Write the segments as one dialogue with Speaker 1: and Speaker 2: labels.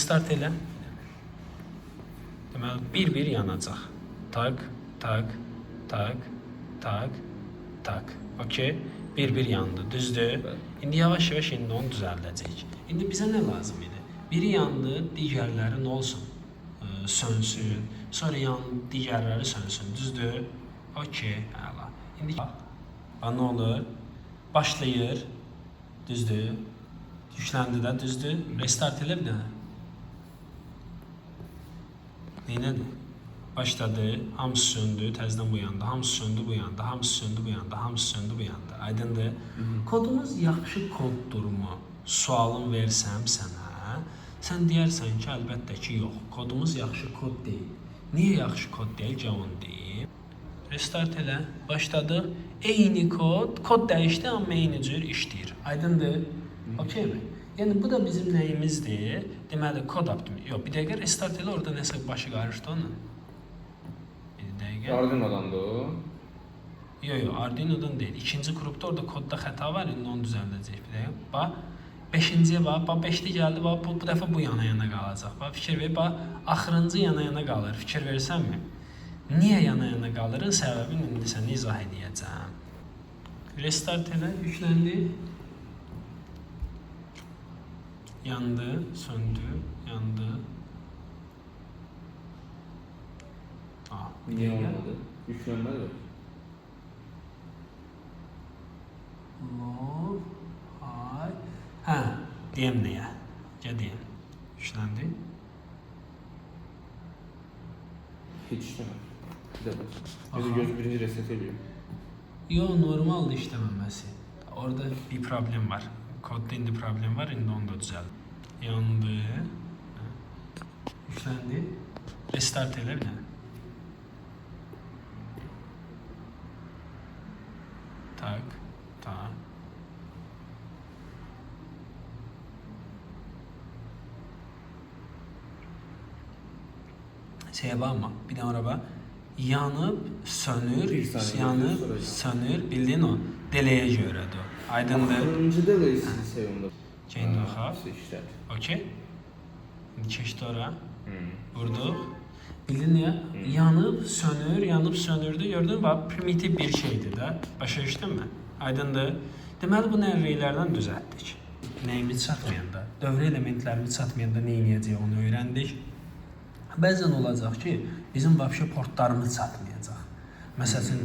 Speaker 1: Restart elə. Deməli, bir-bir yanacaq. Tak, tak, tak, tak, tak. Okey. Bir-bir yandı, düzdür? İndi yavaş-yavaş indi onu düzəldəcək. İndi bizə nə lazım idi? Biri yandı, digərləri nə olsun? Sönsün. Sonra yandı, digərləri sönsün, düzdür? Okey, əla. İndi nə olur? Başlayır, düzdür? Yükləndi də, düzdür? Restart elə bir dənə. Neynədir? Başladı, hamısı söndü, təzədən bu yanda, hamısı söndü bu yanda, hamısı söndü bu yanda, hamısı söndü bu yanda. Aydındır? Kodumuz yaxşı koddurmu? Sualın versəm sənə, sən deyərsən ki, əlbəttə ki, yox. Kodumuz yaxşı kod deyil. Niyə yaxşı kod deyil? Cavab deyil. Restart elə, başladıq. Eyni kod dəyişdi, amma eyni cür işləyir. Aydındır? Okey mi? Yəni bu da bizim nəyimizdir? Deməli, kod optimizasyon. Yox, bir dəqiqə restart elə, orada nəsə başı qarışdı onun. Bir dəqiqə.
Speaker 2: Arduino'dan da o.
Speaker 1: Yox, Arduino'dan deyil. İkinci qrupda orada kodda xəta var, indi onu düzəldəcək bir dəqiqə. Bax, 5-ciyə bax, 5-də gəldi, bax, bu dəfə bu yana-yana qalacaq. Bax, fikir ver, bax, axırıncı yana-yana qalır. Fikir versənmi? Niyə yana-yana qalırın səbəbini indi sənə izah edəcəm. Restart elə, yükləndi. Yandı, söndü, yandı.
Speaker 2: Niye olmadı? Yüklenmedi.
Speaker 1: Hay. Hə, deyəm nəyə? Gəl deyəm. Yükləndi.
Speaker 2: Hiç işlemedi. Bir de bak. Birinci reset ediyor.
Speaker 1: Yox, normaldır işləməməsi. Orada bir problem var. Kodda indi problem var, indi onu da düzəldir. Yandı. Yükləndi. Restart elə bir dənə. Tak, tak. Şeye bakma, bir de oraya yanıp sönür, yanıp sönür, bildiğin o deleyə görədir o. Aydındır.
Speaker 2: Birinci de sevimli.
Speaker 1: Kendi oxa. Okey. İndi keçdi ora. Vurduq. Bildin ya? Yanıp sönür, yanıp sönürdü. Gördün bax, primitiv bir şeydir də. Başa düşdün mü? Aydındır. Deməli bu nərreylərdən düzəltdik. Nəyimiz çatmayanda, dövrə elementlərimiz çatmayanda nə edəcəyik onu öyrəndik. Bəzən olacaq ki, bizim vəbşə portlarımız çatmayacaq. Məsələn,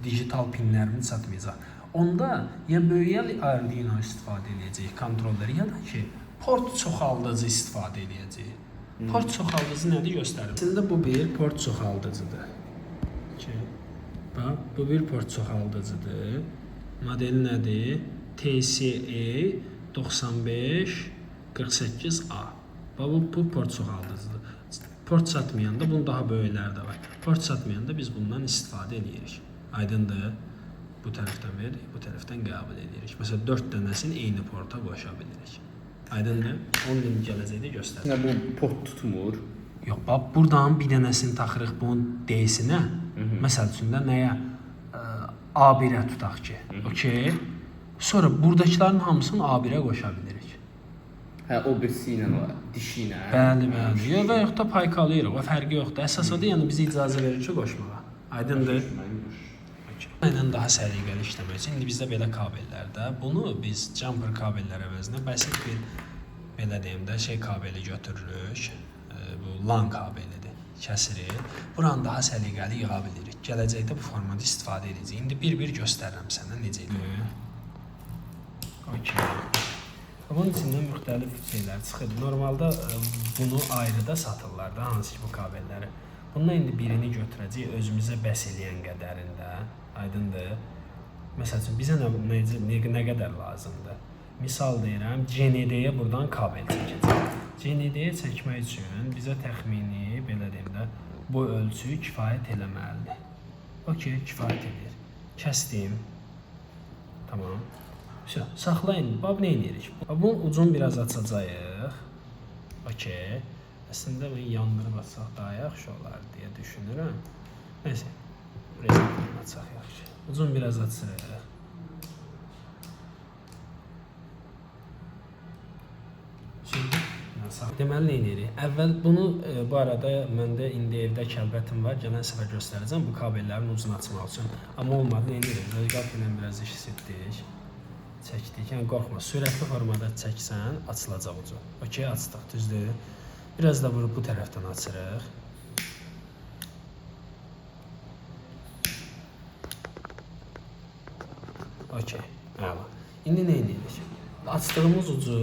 Speaker 1: digital pinlərimiz çatmayacaq. Onda ya böyük Arduino istifadə edəcəyik kontrolləri, ya da ki, port çoxaldıcı istifadə edəcəyik. Port çoxaldıcı nədir göstərir? Əslində bu bir port çoxaldıcıdır. Bax, bu bir port çoxaldıcıdır. Modeli nədir? TCE 9548A. Bax, bu port çoxaldıcıdır. Port çatmayanda bunun daha böyükləri də var. Port çatmayanda biz bundan istifadə edirik. Aydındır. Bu tərəfdən veririk, bu tərəfdən qəbul edirik. Məsələn, 4 dənəsini eyni porta qoşa bilirik. Aydındır. Onu indi gələcəkdə göstərir.
Speaker 2: Bu port tutmur.
Speaker 1: Yox, bax, buradan bir dənəsini taxırıq bunun D-sinə. Məsəl üçün də nəyə? A1-ə tutaq ki. Okey. Sonra buradakıların hamısını A1-ə qoşa bilirik.
Speaker 2: Hə, o birisi ilə, dişi ilə.
Speaker 1: Bəli, bəli. Yox, və yaxud da paykalayırıq. O fərqi yoxdur. Əsas odur, yəni bizə icazə verir ki, qoşmağa. Aydındır. Ilə daha səliqəli işləmək üçün indi bizdə belə kabellərdə. Bunu biz jumper kabellər əvəzinə bəsit bir belə deyim də kabeli götürürük. Bu LAN kabelidir. Kəsirik. Buranı daha səliqəli yığa bilirik. Gələcəkdə bu formatda istifadə edəcəyik. İndi bir-bir göstərirəm sənə necə edir. Okey. Bunun içindən müxtəlif şeylər çıxır. Normalda bunu ayrı da satırlar da, hansı ki bu kabelləri. Bundan indi birini götürəcəyik özümüzə bəs eləyən qədərində. Aydındır. Məsəl üçün bizə nə qədər lazımdır? Misal deyirəm, CND-yə buradan kabel çəkəcək. CND-yə çəkmək üçün bizə təxmini, belə deyim də, bu ölçü kifayət eləməlidir. Okey, kifayət edir. Kəsdim. Tamam. Saxlayın. Bax, nə edirik? Bunun ucunu biraz açacağıq. Okey. Əslində bunu yandırıb açsaq daha yaxşı olar deyə düşünürəm. Neyse. Resetini açaq yaxşı. Ucunu biraz açırıq. Şimdi Deməli nə edirik? Əvvəl bunu bu arada məndə indi evdə kəlbətim var. Gələn səfər göstərəcəm bu kabellərin ucunu açmaq üçün. Amma olmadı nə edirik? Röqət ilə biraz iş etdik. Çəkdik. Yəni qorxma, sürətli formada çəksən açılacaq ucu. Okey, açdıq, düzdür? Biraz da bunu bu tərəfdən açırıq. Okey, əla. İndi nə edirik? Açdığımız ucu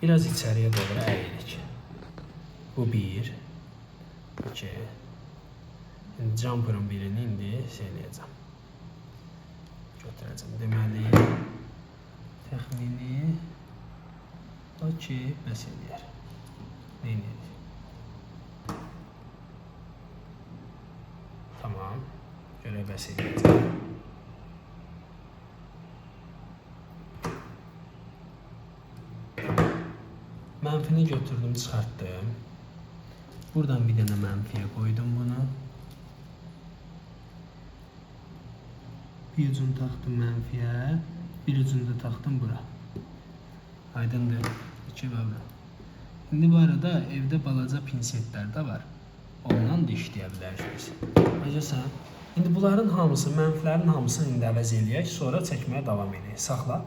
Speaker 1: biraz içəriyə doğru əyirik. Bu bir. Okey. İndi jumperın birini indi eləyəcəm. Götürəcəm. Deməli, təxmini okey, bəs eləyər. Nə edirik? Tamam. Görə bəs eləyəcəm. Mənfini götürdüm, çıxartdım. Buradan bir dənə mənfiyə qoydum bunu. Bir ucunu taxdım mənfiyə, bir ucunu da taxdım bura. Aydındır. İki və bura. İndi bu arada evdə balaca pinsetlər də var. Ondan da işləyə bilərsiniz. Necəsən? İndi bunların hamısı, mənfilərin hamısını indi əvəz eləyək, sonra çəkməyə davam edək. Saxla.